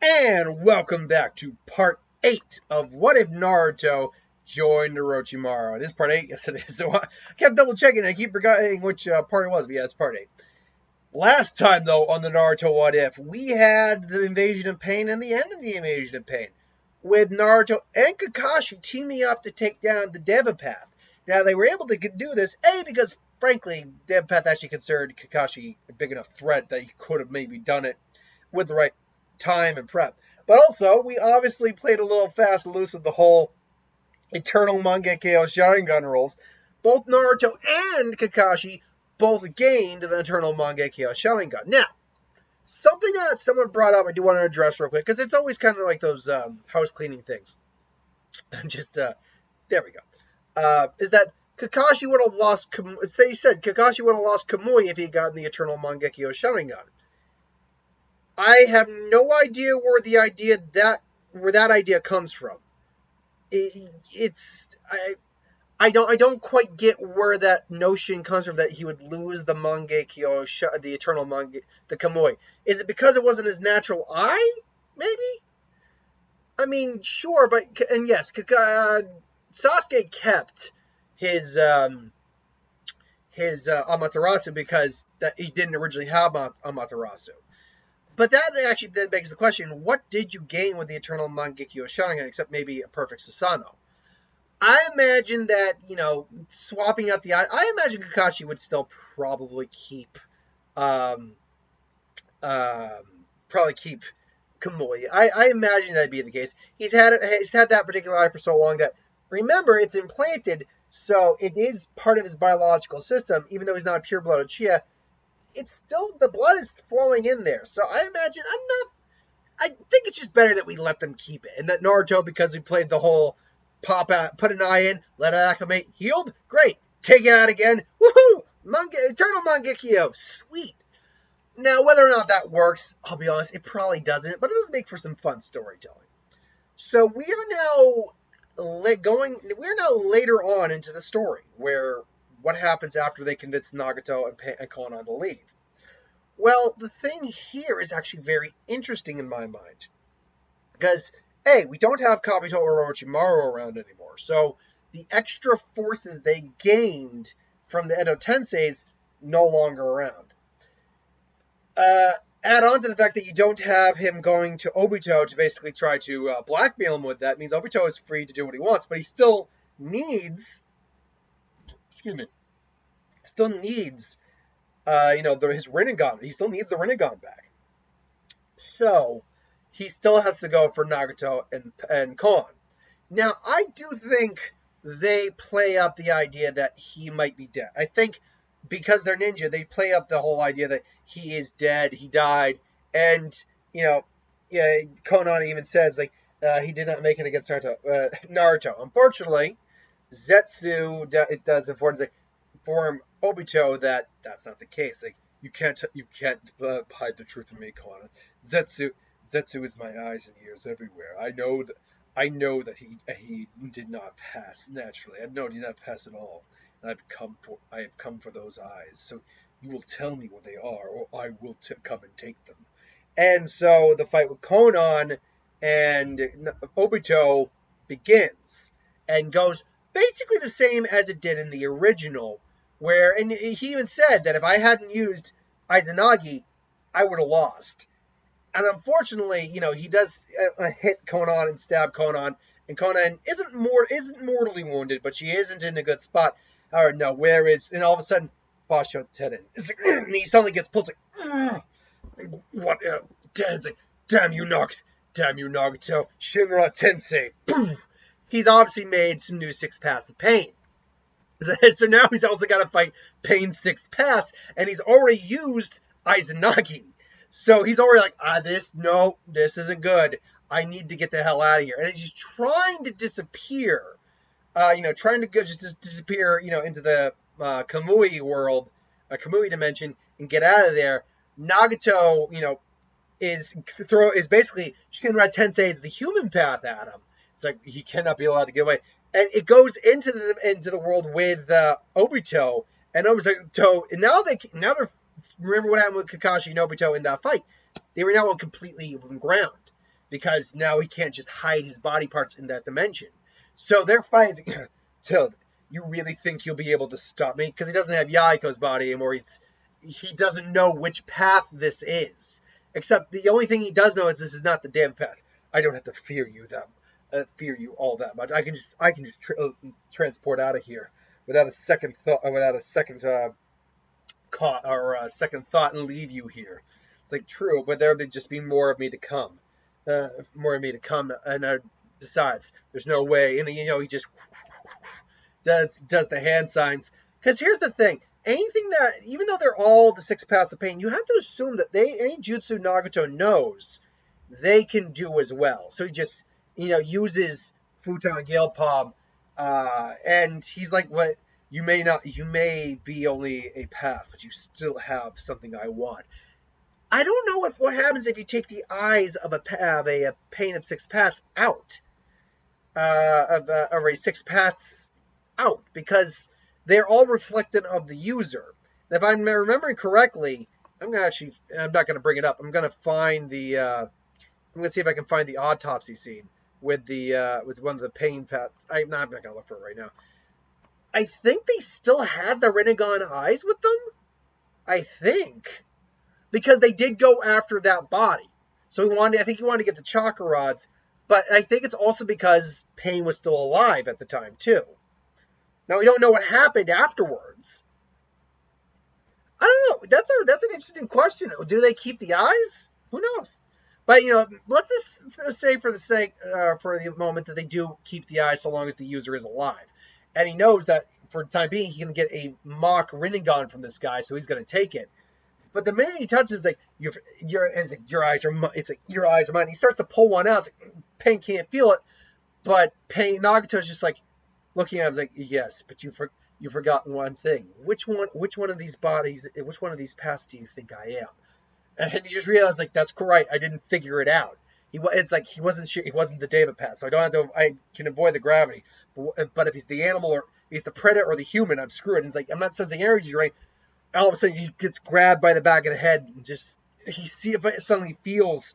And welcome back to part 8 of What If Naruto Joined Orochimaru. This is part 8, yes it is. So I kept double checking and I keep forgetting which part it was, but yeah, it's part 8. Last time, though, on the Naruto What If, we had the Invasion of Pain and the end of the Invasion of Pain, with Naruto and Kakashi teaming up to take down the Devapath. Now, they were able to do this, A, because, frankly, Devapath actually considered Kakashi a big enough threat that he could have maybe done it with the right time and prep. But also, we obviously played a little fast and loose with the whole Eternal Mangekyo Sharingan rules. Both Naruto and Kakashi both gained an Eternal Mangekyo Sharingan. Now, something that someone brought up I do want to address real quick, because it's always kind of like those house cleaning things. There we go. Is that Kakashi would have lost, they said Kakashi would have lost Kamui if he had gotten the Eternal Mangekyo Sharingan. I have no idea where that idea comes from. I don't quite get where that notion comes from that he would lose the Mangekyo, the Eternal the Kamui. Is it because it wasn't his natural eye? Maybe. I mean, sure, but and yes, Sasuke kept his Amaterasu because he didn't originally have Amaterasu. But that actually then begs the question, what did you gain with the Eternal Mangekyo Sharingan except maybe a perfect Susanoo? I imagine that, swapping out the eye, I imagine Kakashi would still probably keep Kamui. I imagine that'd be the case. He's had that particular eye for so long that, remember, it's implanted, so it is part of his biological system, even though he's not a pure-blooded Chia. It's still, the blood is flowing in there. So I imagine, I think it's just better that we let them keep it. And that Naruto, because we played the whole pop out, put an eye in, let it acclimate, healed, great. Take it out again, woohoo! Eternal Mangekyo, sweet. Now, whether or not that works, I'll be honest, it probably doesn't, but it does make for some fun storytelling. So we are now later on into the story, where what happens after they convince Nagato and Konan to leave. Well, the thing here is actually very interesting in my mind. Because, A, we don't have Kabuto or Orochimaru around anymore. So the extra forces they gained from the Edo Tenseis no longer around. Add on to the fact that you don't have him going to Obito to basically try to blackmail him with that. It means Obito is free to do what he wants, but he still needs... Still needs, his Rinnegan. He still needs the Rinnegan back. So, he still has to go for Nagato and Kon. Now, I do think they play up the idea that he might be dead. I think because they're ninja, they play up the whole idea that he is dead, he died, and, Konan even says, he did not make it against Naruto. Unfortunately, Zetsu, it does inform Obito that's not the case. You can't hide the truth from me, Konan. Zetsu is my eyes and ears everywhere. I know that he did not pass naturally. I know he did not pass at all. And I have come for those eyes. So you will tell me what they are, or I will come and take them. And so the fight with Konan and Obito begins and goes basically the same as it did in the original, and he even said that if I hadn't used Izanagi, I would have lost. And unfortunately, he does hit Konan and stab Konan, and Konan isn't mortally wounded, but she isn't in a good spot. Or no, and all of a sudden, Basho Tenen. And he suddenly gets pulled, what? It's like, damn you, Nagato, Shinra Tensei. He's obviously made some new 6 paths of pain. So now he's also got to fight Pain 6 paths, and he's already used Izanagi. So he's already this isn't good. I need to get the hell out of here. And as he's trying to disappear, disappear, into the Kamui world, Kamui dimension, and get out of there, Nagato, is basically Shinra Tensei's the human path at him. It's like he cannot be allowed to get away. And it goes into the world with Obito, and Obito, and now they're remember what happened with Kakashi and Obito in that fight. They were now completely on ground. because now he can't just hide his body parts in that dimension. So they're fighting. So you really think you'll be able to stop me? Because he doesn't have Yaiko's body anymore. He doesn't know which path this is. Except the only thing he does know is this is not the damn path. I don't have to fear you all that much. I can just transport out of here without a second thought, second thought, and leave you here. It's like true, but there would just be more of me to come, and besides, there's no way. And he just does the hand signs. Because here's the thing. Anything that, even though they're all the 6 paths of pain, you have to assume that any jutsu Nagato knows, they can do as well. So he just, uses Futon Gale Palm, and he's like, what, you may be only a path, but you still have something I want. I don't know what happens if you take the eyes of a pain of 6 paths out, of a 6 paths out, because they're all reflected of the user. And if I'm remembering correctly, I'm not going to bring it up. I'm going to find I'm going to see if I can find the autopsy scene with one of the pain paths. I'm not going to look for it right now. I think they still had the Rinnegan eyes with them. I think. Because they did go after that body. So I think he wanted to get the chakra rods. But I think it's also because Pain was still alive at the time, too. Now, we don't know what happened afterwards. I don't know. That's an interesting question. Do they keep the eyes? Who knows? But, let's just say for the moment that they do keep the eyes so long as the user is alive. And he knows that for the time being, he can get a mock Rinnegan from this guy, so he's going to take it. But the minute he touches, it's like, your eyes are mine. He starts to pull one out. It's like, Pain can't feel it. But Nagato's just like, looking at him, like, yes, but you've forgotten one thing. Which one of these bodies, which one of these paths do you think I am? And he just realized, like, that's correct. I didn't figure it out. It's like he wasn't sure. He wasn't the David path, so I can avoid the gravity. But if he's the animal or he's the predator or the human, I'm screwed. And it's like, I'm not sensing energy right. All of a sudden, he gets grabbed by the back of the head and suddenly feels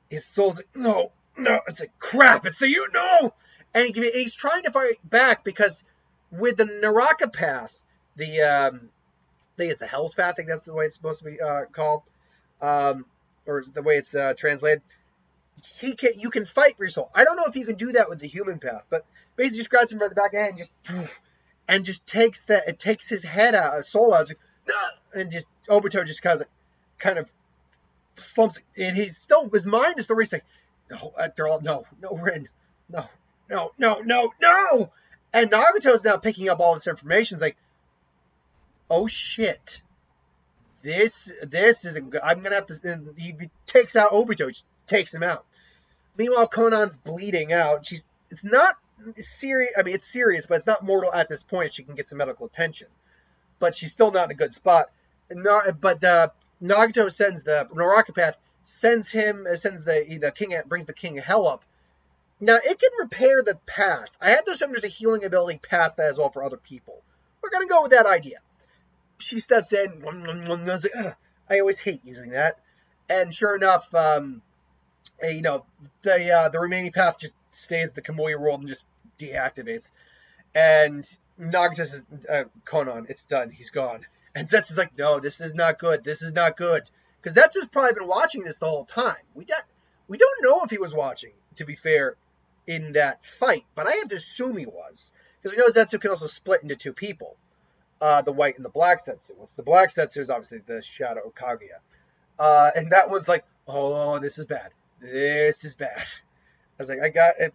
his soul's like, no. It's like, crap. It's and he's trying to fight back because with the Naraka path, I think it's the Hell's path. I think that's the way it's supposed to be called, or the way it's translated. You can fight for your soul. I don't know if you can do that with the human path, but basically just grabs him by the back of the head and just takes his head out, his soul out, and just Obito just kind of slumps, and his mind is still racing. No, after all, no, Rin, no. And Nagato's now picking up all this information. It's like, oh shit, this isn't good. I'm gonna have to. And he takes out Obito, takes him out. Meanwhile, Conan's bleeding out. It's not serious. I mean, it's serious, but it's not mortal at this point. She can get some medical attention, but she's still not in a good spot. But Nagato sends the Naraka path. Brings the king of hell up. Now, it can repair the paths. I have to assume there's a healing ability past that as well for other people. We're going to go with that idea. She steps in. I always hate using that. And sure enough, the remaining path just stays at the Kamui world and just deactivates. And Nagato says, Konan, it's done. He's gone. And Zetsu's like, no, this is not good. This is not good. Because Zetsu's probably been watching this the whole time. We don't know if he was watching, to be fair, in that fight. But I have to assume he was. Because we know Zetsu can also split into 2 people. The white and the black Zetsu. The black Zetsu is obviously the Shadow Kaguya. And that one's like, oh, this is bad. This is bad. I was like, I got it.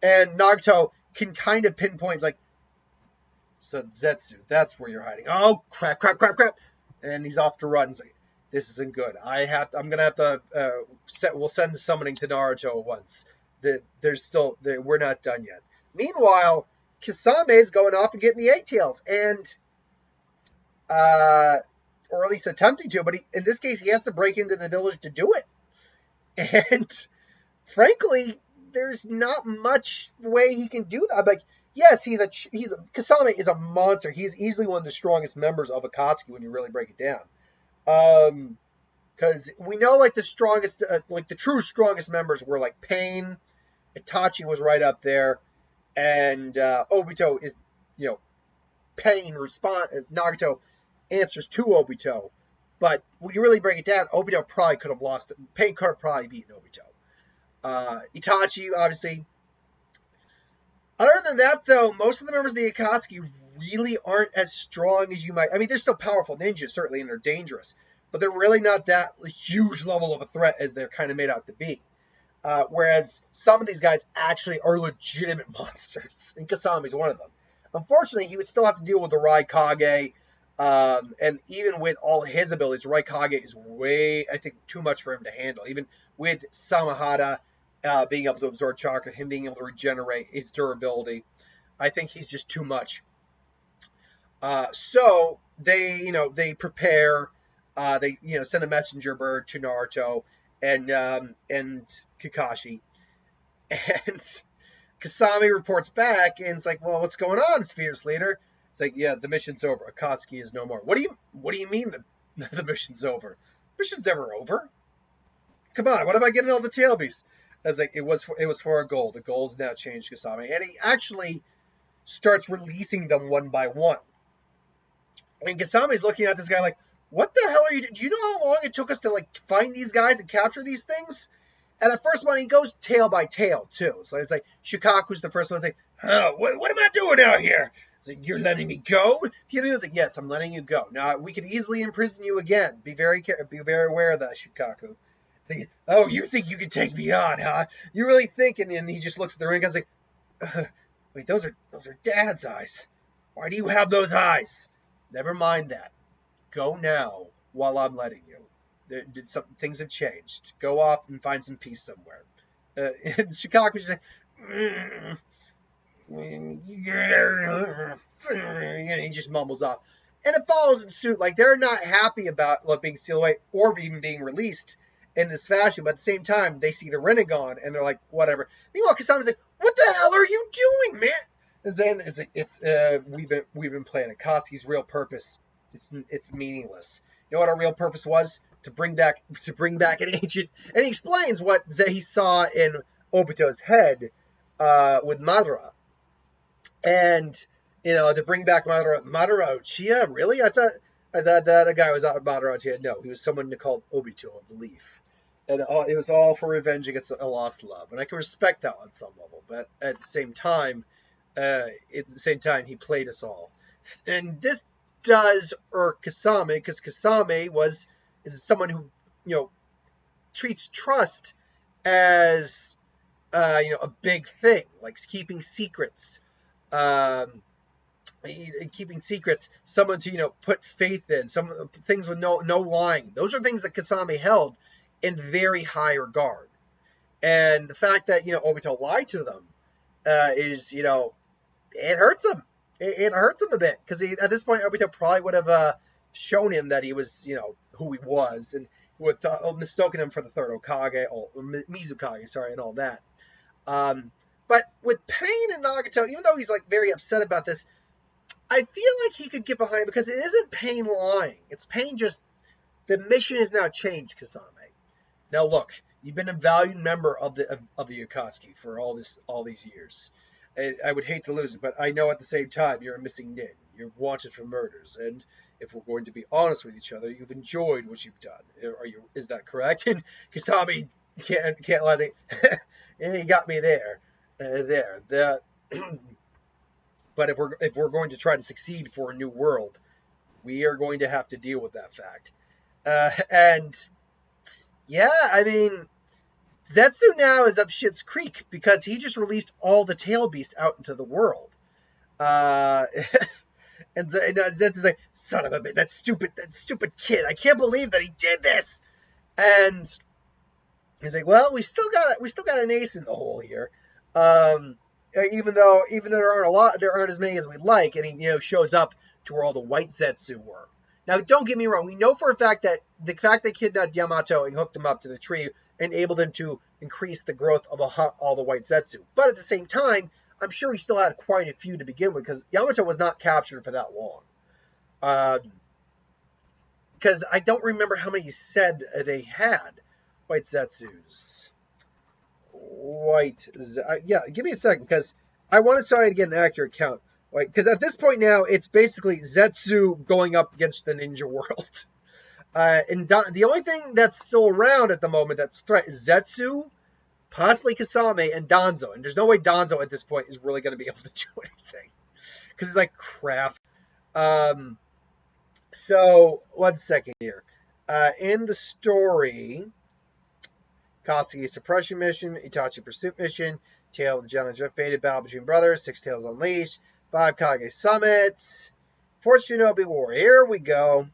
And Nagato can kind of pinpoint, like, so Zetsu, that's where you're hiding. Oh, crap. And he's off to run. He's like, this isn't good. I'm going to have to, we'll send the summoning to Naruto at once. We're not done yet. Meanwhile, Kisame is going off and getting the 8 tails. And, or at least attempting to, but in this case, he has to break into the village to do it. And, frankly, there's not much way he can do that. Like, yes, Kisame is a monster. He's easily one of the strongest members of Akatsuki when you really break it down. Because we know like the strongest, like the true strongest members were like Pain, Itachi was right up there, and Obito is, you know, Pain Nagato answers to Obito. But when you really break it down, Obito probably could have lost. Pain could have probably beaten Obito. Itachi, obviously. Other than that, though, most of the members of the Akatsuki really aren't as strong as you might. I mean, they're still powerful ninjas, certainly, and they're dangerous. But they're really not that huge level of a threat as they're kind of made out to be. Whereas some of these guys actually are legitimate monsters. And Kasami's one of them. Unfortunately, he would still have to deal with the Raikage. And even with all his abilities, Raikage is way, I think, too much for him to handle. Even with Samahata being able to absorb chakra, him being able to regenerate, his durability, I think he's just too much. So they prepare. They send a messenger bird to Naruto and Kakashi, and Kasami reports back, and it's like, well, what's going on, Fierce Leader? It's like, yeah, the mission's over. Akatsuki is no more. What do you mean the mission's over? The mission's never over. Come on, what am I getting all the tail beasts? I was like, it was for a goal. The goal's now changed, Kasami, and he actually starts releasing them one by one. And Kasami's looking at this guy like, what the hell are you doing? Do you know how long it took us to like find these guys and capture these things? And at first one, he goes tail by tail too. So it's like Shikaku's the first one. It's like, oh, what am I doing out here? It's like, you're letting me go? He was like, yes, I'm letting you go. Now we could easily imprison you again. Be very aware of that, Shikaku. Thinking, oh, you think you can take me on, huh? You really think? And then he just looks at the ring and goes like, wait, those are Dad's eyes. Why do you have those eyes? Never mind that. Go now while I'm letting you. Things have changed. Go off and find some peace somewhere. And Shikaku just like, and he just mumbles off. And it follows in suit. Like, they're not happy about being sealed away or even being released in this fashion. But at the same time, they see the Rinnegan and they're like, whatever. Meanwhile, Kasami's like, what the hell are you doing, man? And then we've been playing Akatsuki's real purpose. It's meaningless. You know what our real purpose was? To bring back an ancient. And he explains what he saw in Obito's head with Madara. And to bring back Madara Uchiha. Really? I thought that a guy was out Madara Uchiha. No, he was someone called Obito, I believe. And it was all for revenge against a lost love. And I can respect that on some level. But at the same time, he played us all. And this does irk Kasami, because Kasami is someone who treats trust as a big thing, like keeping secrets, someone to put faith in, some things with no lying. Those are things that Kasami held in very high regard. And the fact that Obito lied to them is it hurts him. It hurts him a bit, because at this point Obito probably would have shown him that he was who he was, and would mistaken him for the third Hokage, or Mizukage, sorry, and all that. But with Pain and Nagato, even though he's like very upset about this, I feel like he could get behind it, because it isn't Pain lying. It's Pain just, the mission has now changed, Kasame. Now look, you've been a valued member of the Akatsuki for all these years. I would hate to lose it, but I know at the same time you're a missing nin. You're wanted for murders, and if we're going to be honest with each other, you've enjoyed what you've done. Is that correct? And Kasami can't lie. You got me there. But if we're going to try to succeed for a new world, we are going to have to deal with that fact. And yeah, I mean, Zetsu now is up shit's creek, because he just released all the tail beasts out into the world. And Zetsu's like, son of a bitch, that stupid kid. I can't believe that he did this. And he's like, well, we still got an ace in the hole here. Even though there aren't as many as we'd like. And he shows up to where all the white Zetsu were. Now, don't get me wrong. We know for a fact that the fact they kidnapped Yamato and hooked him up to the tree enabled him to increase the growth of all the white Zetsu. But at the same time, I'm sure he still had quite a few to begin with, because Yamato was not captured for that long. because I don't remember how many he said they had. White Zetsus. Yeah, give me a second, because I want to try to get an accurate count. Because at this point now, it's basically Zetsu going up against the ninja world. And the only thing that's still around at the moment that's threat is Zetsu, possibly Kasame, and Danzo. And there's no way Danzo at this point is really going to be able to do anything. Because it's like crap. So, 1 second here. In the story, Katsuki Suppression Mission, Itachi Pursuit Mission, Tale of the Challenge of Fated Battle Between Brothers, Six Tails Unleashed, 5 Kage Summit, Fourth Shinobi War. Here we go.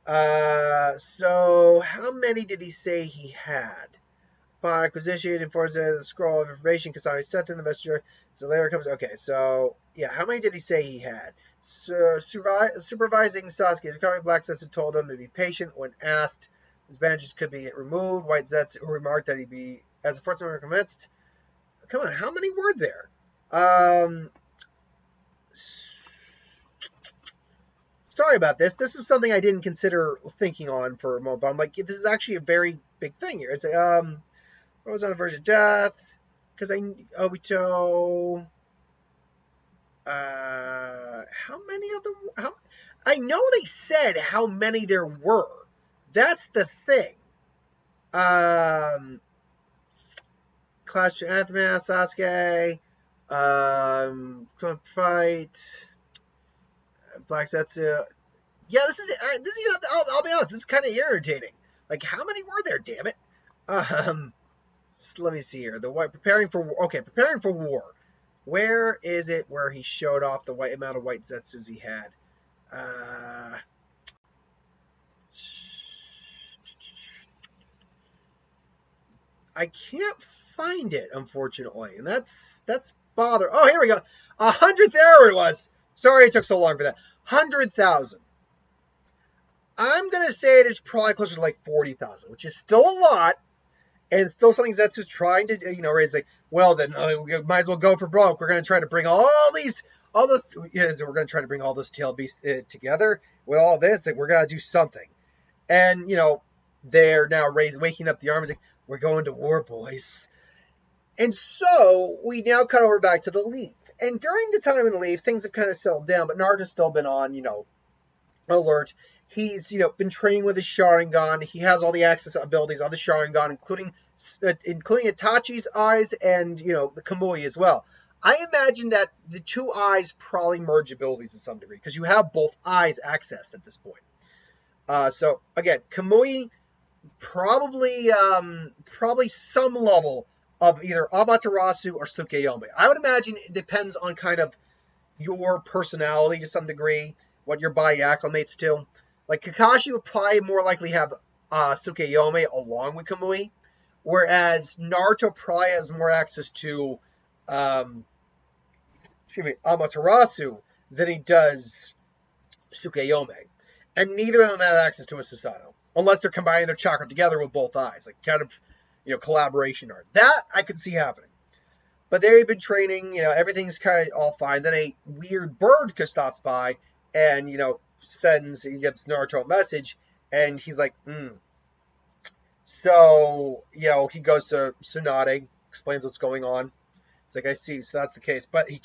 So, how many did he say he had? 5 acquisition, enforced the scroll of information, Kasami sent in the messenger, so later comes, okay, so, yeah, how many did he say he had? So, supervising Sasuke's recovery, Black Zetsu told him to be patient when asked. His bandages could be removed. White Zetsu remarked that he'd be, as the fourth member commenced. Come on, how many were there? Sorry about this. This is something I didn't consider thinking on for a moment, but I'm like, this is actually a very big thing here. It's what was on the verge of death? Because Obito. How many of them? I know they said how many there were. That's the thing. Clash of Aftermath, Sasuke, fight, Black Zetsu. Yeah, this is I'll be honest, this is kind of irritating. Like, how many were there? Damn it. Let me see here. Preparing for war. Where is it where he showed off the amount of white Zetsus he had? I can't find it, unfortunately, and that's bother. Oh, here we go. 100th. There it was. Sorry it took so long for that. 100,000. I'm gonna say it is probably closer to like 40,000, which is still a lot, and still something Zetsu's trying to, raise. Like, well, then we might as well go for broke. We're gonna try to bring all those. So we're gonna try to bring all those tail beasts together with all this. Like, we're gonna do something, and they're now waking up the armies. Like, we're going to war, boys. And so we now cut over back to the Leaf. And during the time in the Leaf, things have kind of settled down, but Naruto's still been on, alert. He's, been training with his Sharingan. He has all the access abilities of the Sharingan, including Itachi's eyes and, the Kamui as well. I imagine that the two eyes probably merge abilities to some degree, because you have both eyes accessed at this point. So, again, Kamui, probably some level of either Amaterasu or Tsukuyomi. I would imagine it depends on kind of your personality to some degree, what your body acclimates to. Like, Kakashi would probably more likely have Tsukuyomi along with Kamui, whereas Naruto probably has more access to Amaterasu than he does Tsukuyomi. And neither of them have access to a Susanoo, unless they're combining their chakra together with both eyes, like kind of, collaboration art. That I could see happening. But they've been training, everything's kind of all fine. Then a weird bird stops by and, he gives Naruto a message, and he's like, So, he goes to Tsunade, explains what's going on. It's like, I see, so that's the case. But he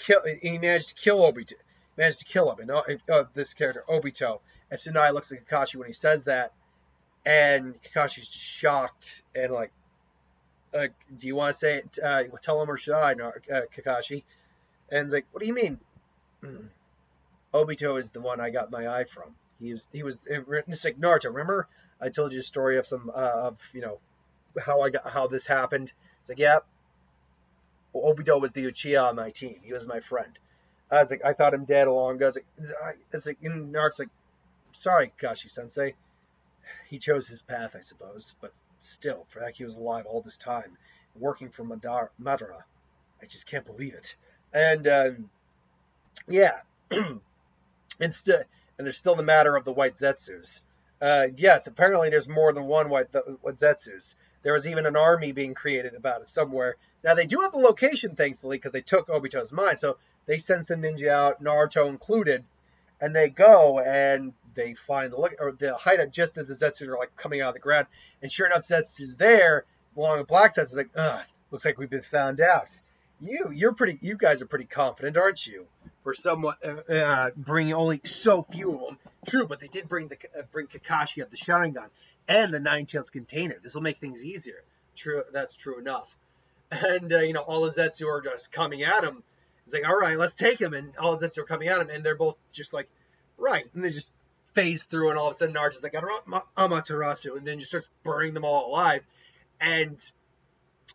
managed to kill Obito. Managed to kill him, and this character, Obito. And Tsunade looks at Kakashi when he says that, and Kakashi's shocked and like, do you want to say it? Tell him or should I, Kakashi? And he's like, what do you mean? Obito is the one I got my eye from. He was. It's like, Naruto. Remember, I told you the story of some how this happened. It's like, yeah. Obito was the Uchiha on my team. He was my friend. I was like, I thought him dead long ago. It's like, Naruto's like, sorry, Kakashi-sensei. He chose his path, I suppose, but still, for that he was alive all this time, working for Madara. I just can't believe it. And, yeah. and there's still the matter of the white Zetsus. Yes, apparently there's more than one white Zetsus. There was even an army being created about it somewhere. Now, they do have the location, thankfully, because they took Obito's mind, so they sent the ninja out, Naruto included, and they go, and they find the hideout just as the Zetsu are like coming out of the ground, and sure enough, Zetsu's there along with Black Zetsu's like, ugh, looks like we've been found out. You guys are pretty confident, aren't you? For somewhat bringing only so few of them. True, but they did bring Kakashi up the Sharingan and the Nine Tails container. This will make things easier. True, that's true enough. And all the Zetsu are just coming at him. It's like, all right, let's take him. And all the Zetsu are coming at him, and they're both just like, right. And they just phase through, and all of a sudden Naruto's like, Amaterasu, and then just starts burning them all alive. And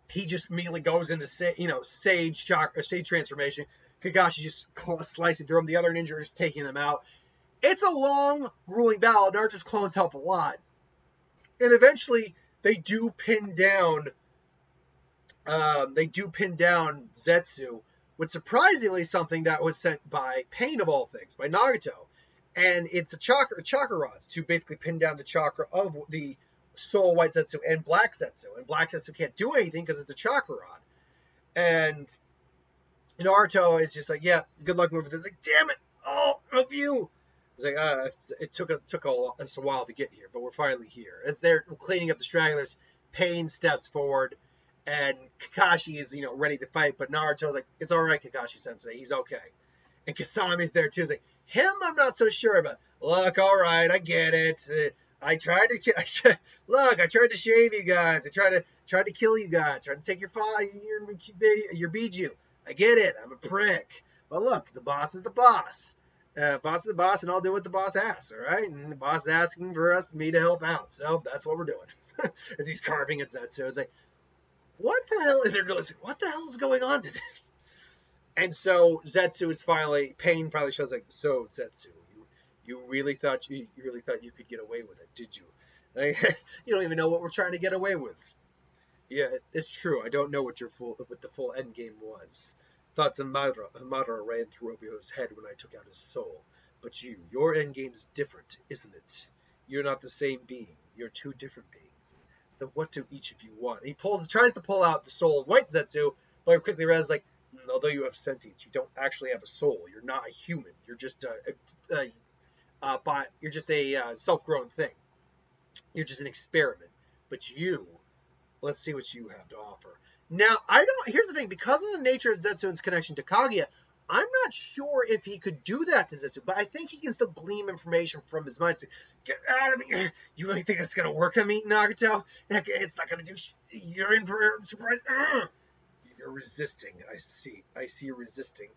he just immediately goes into Sage transformation. Kakashi just slicing through him. The other ninja is taking him out. It's a long, grueling battle. Naruto's clones help a lot. And eventually, they do pin down Zetsu with surprisingly something that was sent by Pain of all things, by Nagato. And it's a chakra rods to basically pin down the chakra of the Soul White Zetsu and Black Zetsu. And Black Zetsu can't do anything because it's a chakra rod. And Naruto is just like, yeah, good luck moving. It's like, damn it, all of you. It's like, it took us a while to get here, but we're finally here. As they're cleaning up the stragglers, Pain steps forward, and Kakashi is, ready to fight. But Naruto's like, it's all right, Kakashi-sensei, he's okay. And Kasami's there too. He's like, him, I'm not so sure about. Look, all right, I get it. I tried to shave you guys. I tried to kill you guys. Tried to take your Biju. I get it. I'm a prick. But look, the boss is the boss. Boss is the boss, and I'll do what the boss asks, all right? And the boss is asking for me to help out, so that's what we're doing. As he's carving at Zetsu, it's like, what the hell? And they're like, what the hell is going on today? And so Pain finally shows like, so Zetsu, you really thought you could get away with it, did you? Like, you don't even know what we're trying to get away with. Yeah, it's true. I don't know what the full end game was. Thoughts of Madara ran through Obio's head when I took out his soul. But your end game's different, isn't it? You're not the same being. You're two different beings. So what do each of you want? He tries to pull out the soul of White Zetsu, but he quickly realizes, like, although you have sentience, you don't actually have a soul. You're not a human. You're just a self-grown thing. You're just an experiment. But let's see what you have to offer. Now, here's the thing. Because of the nature of Zetsu's connection to Kaguya, I'm not sure if he could do that to Zetsu, but I think he can still glean information from his mind. So, get out of me. You really think it's going to work on me, Nagato? It's not going to do You're in for a surprise. You're resisting. I see you resisting.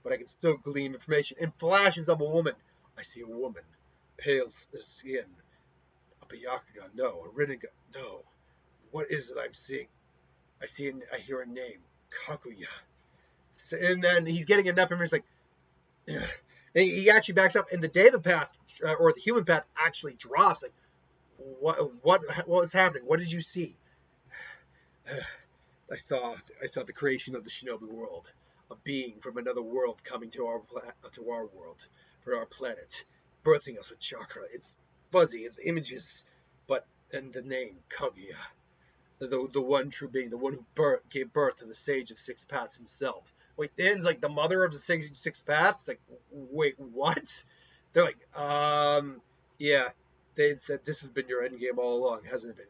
But I can still glean information. In flashes of a woman. I see a woman. Pale skin. A Byakugan. No. A Rinnegan. No. What is it I'm seeing? I hear a name. Kaguya. And then he's getting enough information. He's like, and he actually backs up, and the Deva path, or the human path, actually drops. Like, what's happening? What did you see? I saw the creation of the shinobi world, a being from another world coming to our world, for our planet, birthing us with chakra. It's fuzzy, it's images, and the name Kaguya. The one true being, the one who gave birth to the Sage of Six Paths himself. Wait, In's like the mother of the Sage of Six Paths? Like, wait, what? They're like, yeah. They said this has been your endgame all along, hasn't it?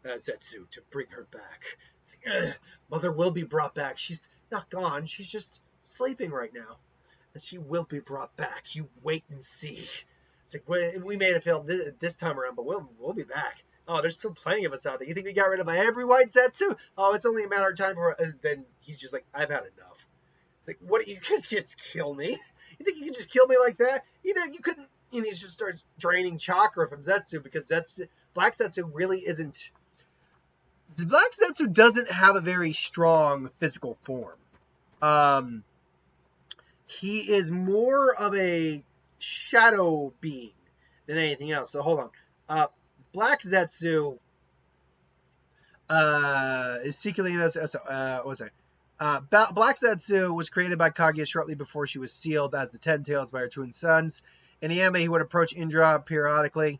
Zetsu, to bring her back. It's like, Mother will be brought back. She's not gone. She's just sleeping right now. And she will be brought back. You wait and see. It's like, we may have failed this time around, but we'll be back. Oh, there's still plenty of us out there. You think we got rid of every white Zetsu? Oh, it's only a matter of time for. Then he's just like, I've had enough. Like, what? You could just kill me? You think you can just kill me like that? You couldn't. And he just starts draining chakra from Zetsu because Black Zetsu really isn't. The Black Zetsu doesn't have a very strong physical form. He is more of a shadow being than anything else. So hold on. Black Zetsu is secretly Black Zetsu was created by Kaguya shortly before she was sealed as the Ten Tails by her twin sons. In the anime, he would approach Indra periodically.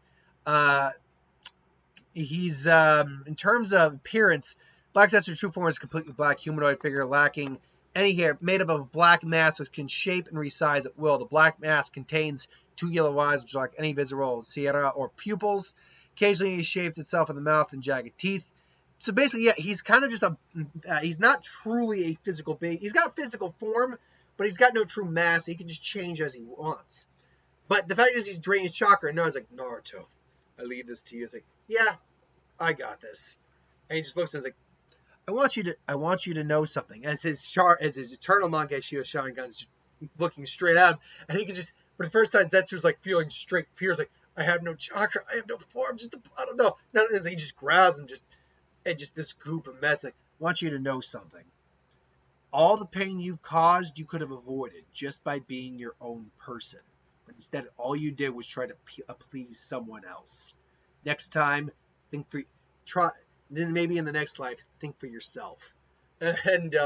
He's in terms of appearance, Black Zetsu's true form is a completely black humanoid figure lacking any hair, made up of a black mass which can shape and resize at will. The black mass contains 2 yellow eyes, which are like any visible sclera or pupils. Occasionally, he shaved itself in the mouth and jagged teeth. So basically, yeah, he's kind of just he's not truly a physical being. He's got physical form, but he's got no true mass. He can just change as he wants. But the fact is, he's draining his chakra, and now he's like, Naruto, I leave this to you. It's like, yeah, I got this. And he just looks and he's like, I want you to know something. As his eternal Mangekyou Sharingan's just looking straight at him, and he can just, for the first time, Zetsu's like feeling straight fears, like, I have no chakra, I have no form, I don't know. And he just grabs him, just this group of mess. Like, I want you to know something. All the pain you've caused, you could have avoided just by being your own person. But instead, all you did was try to please someone else. Next time, then maybe in the next life, think for yourself. And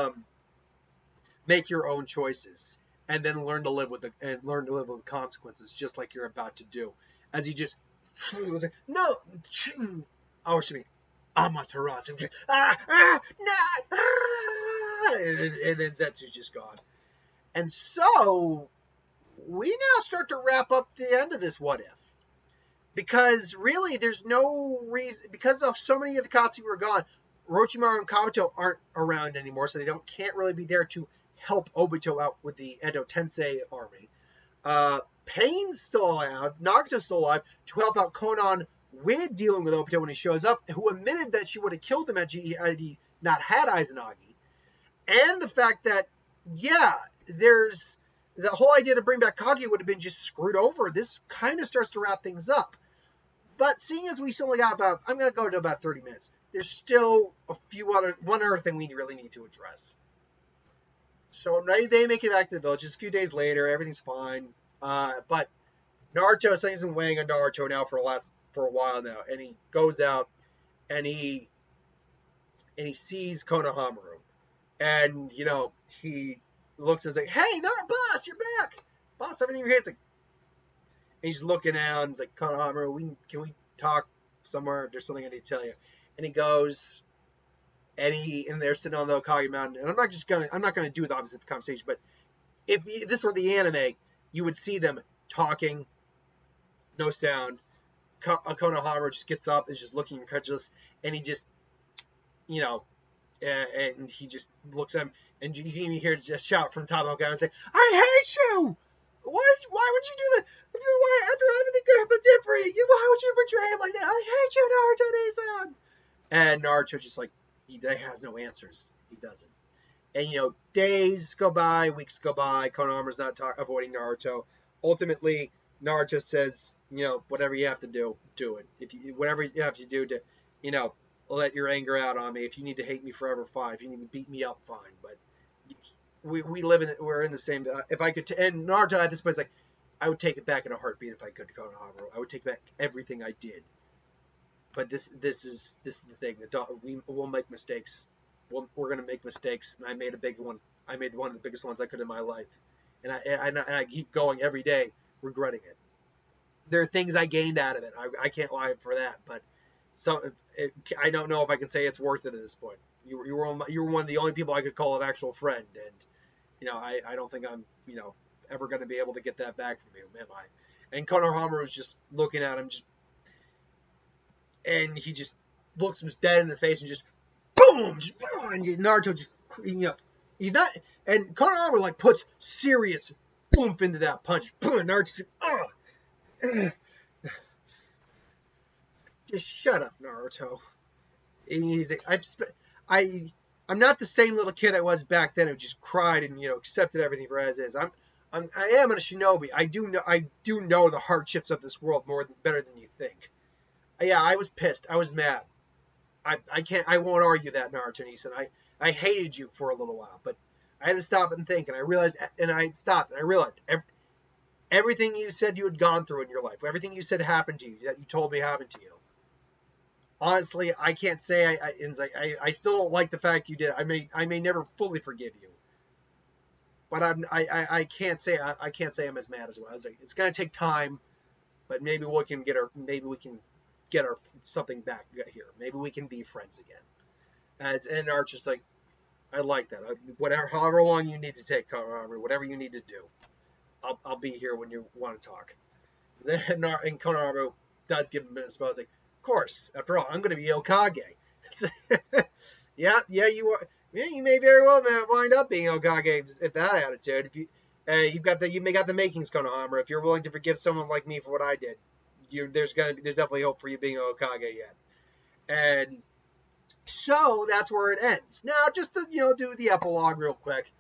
make your own choices. And then learn to live with the consequences, just like you're about to do. As he just was like, no, Amaterasu. And then Zetsu's just gone. And so we now start to wrap up the end of this what if. Because really there's no reason, because of so many of the Katsu were gone, Orochimaru and Kabuto aren't around anymore, so they can't really be there to help Obito out with the Edo Tensei army. Pain's still alive, Nagato's still alive to help out Konan with dealing with Obito when he shows up, who admitted that she would have killed him had he not had Izanagi. And the fact that, yeah, there's the whole idea to bring back Kage would have been just screwed over. This kind of starts to wrap things up. But seeing as we still only got I'm going to go to about 30 minutes. There's still one other thing we really need to address. So they make it back to the village. Just a few days later, everything's fine. But Naruto, something's been weighing on Naruto now for a while now, and he goes out and he sees Konohamaru, and he looks and is like, "Hey, boss, you're back, boss. Everything okay?" It's like, and he's looking out and he's like, "Konohamaru, can we talk somewhere? There's something I need to tell you." And he goes, and they're sitting on the Okage Mountain, and I'm not gonna do obviously the conversation, but if this were the anime, you would see them talking, no sound. Konohamaru just gets up and is just looking incredulous, and he just, and he just looks at him, and you can even hear just shout from the top of the guy and say, "I hate you! Why would you do that? Why, after everything I did for you, why would you betray him like that? I hate you, Naruto-san!" And Naruto just like, he has no answers. He doesn't. And, days go by, weeks go by, Konohamaru's not avoiding Naruto. Ultimately, Naruto says, whatever you have to do, do it. Whatever you have to do to, let your anger out on me. If you need to hate me forever, fine. If you need to beat me up, fine. But we're in the same. If I could, and Naruto at this point is like, I would take it back in a heartbeat if I could, Konohamaru. I would take back everything I did. But this is the thing. We'll make mistakes. We're gonna make mistakes. And I made a big one. I made one of the biggest ones I could in my life. And I keep going every day, regretting it. There are things I gained out of it. I can't lie for that. But I don't know if I can say it's worth it at this point. You were one of the only people I could call an actual friend, and I don't think I'm ever going to be able to get that back from you, am I? And Konohamaru was just looking at him, and he just looks him dead in the face and just boom, and Naruto just he's not, and Konohamaru like puts serious oomph into that punch. Boom, Naruto just shut up, Naruto. And he's like, I'm not the same little kid I was back then who just cried and accepted everything for as is. I am a shinobi. I do know the hardships of this world better than you think. Yeah, I was pissed. I was mad. I won't argue that, Naruto. And he said, I hated you for a little while, but I had to stop and think, and I realized, and I stopped, and I realized everything you said you had gone through in your life, everything you said happened to you, that you told me happened to you. Honestly, I can't say I still don't like the fact you did it. I may never fully forgive you, but I can't say I'm as mad as well. I was like, it's gonna take time, but maybe we can get our something back here. Maybe we can be friends again. And Arch is like, I like that. However long you need to take, Konohamaru, whatever you need to do, I'll be here when you want to talk. And Konohamaru does give him a spell. It's like, of course, after all, I'm going to be Hokage. Yeah, you are. Yeah, you may very well wind up being Hokage if that attitude. If you may got the makings, Konohamaru. If you're willing to forgive someone like me for what I did, there's definitely hope for you being a Hokage yet. And so that's where it ends. Now, just to do the epilogue real quick.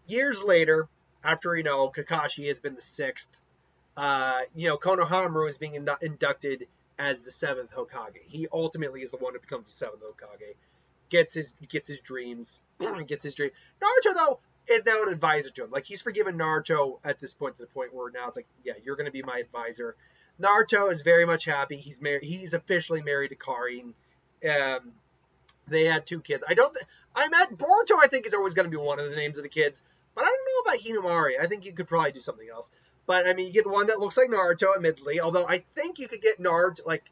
Years later, after Kakashi has been the sixth, Konohamaru is being inducted as the seventh Hokage. He ultimately is the one who becomes the seventh Hokage. Gets his dreams. Gets his dream. Naruto though is now an advisor to him. Like he's forgiven Naruto at this point, to the point where now it's like, yeah, you're going to be my advisor. Naruto is very much happy. He's married. He's officially married to Karin. They had 2 kids. Boruto, I think, is always going to be one of the names of the kids. But I don't know about Hinamari. I think you could probably do something else. But, I mean, you get one that looks like Naruto, admittedly. Although I think you could get Naruto, like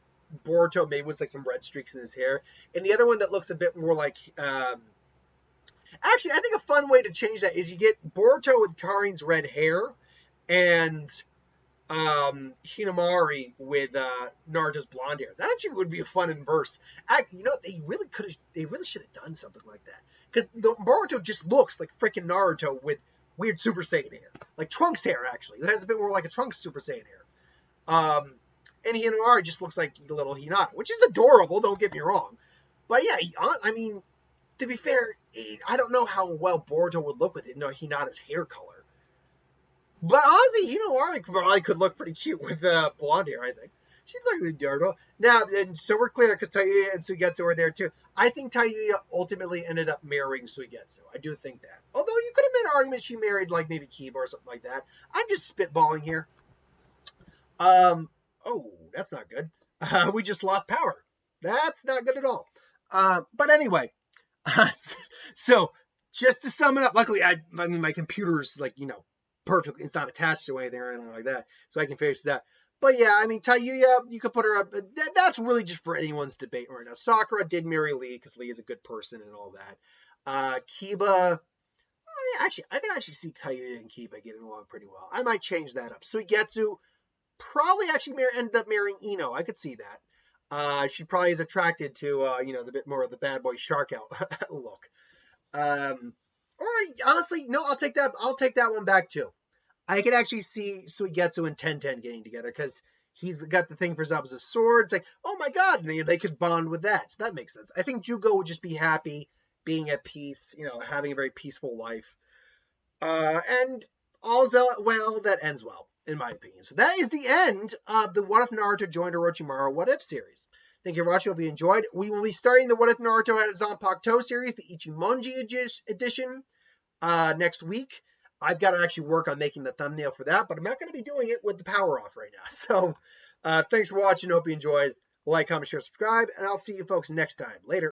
Boruto, maybe with like some red streaks in his hair. And the other one that looks a bit more like... actually, I think a fun way to change that is you get Boruto with Karin's red hair and Hinamari with Naruto's blonde hair. That actually would be a fun inverse. They really should have done something like that. Because Boruto just looks like freaking Naruto with weird Super Saiyan hair. Like Trunks hair, actually. It has a bit more like a Trunks Super Saiyan hair. And Hinamari just looks like little Hinata, which is adorable, don't get me wrong. But yeah, I mean, to be fair, I don't know how well Boruto would look with Hinata's hair color. But honestly, Hinamari probably could look pretty cute with blonde hair, I think. She'd look really adorable. Now, and so we're clear, because Tayuya and Suigetsu are there too. I think Tayuya ultimately ended up marrying Suigetsu. I do think that. Although you could have made an argument she married, like, maybe Kiba or something like that. I'm just spitballing here. Oh, that's not good. We just lost power. That's not good at all. But anyway, so just to sum it up, luckily, I mean, my computer's like, perfectly, it's not attached to anything or anything like that, so I can finish that. But yeah, I mean, Tayuya, you could put her up. That's really just for anyone's debate right now. Sakura did marry Lee because Lee is a good person and all that. Kiba, I can actually see Tayuya and Kiba getting along pretty well. I might change that up. Suigetsu probably actually ended up marrying Ino. I could see that. She probably is attracted to the bit more of the bad boy shark out look. Or honestly, no, I'll take that one back too. I could actually see Suigetsu and Tenten getting together because he's got the thing for Zabuza's sword. It's like, oh my god, and they could bond with that. So that makes sense. I think Jugo would just be happy, being at peace, having a very peaceful life. And all's well that ends well, in my opinion. So that is the end of the What If Naruto Joined Orochimaru What If series. Thank you for watching. Hope you enjoyed. We will be starting the What If Naruto Had a Zanpakuto series, the Ichimonji edition, next week. I've got to actually work on making the thumbnail for that, but I'm not going to be doing it with the power off right now. So thanks for watching. Hope you enjoyed. Like, comment, share, subscribe, and I'll see you folks next time. Later.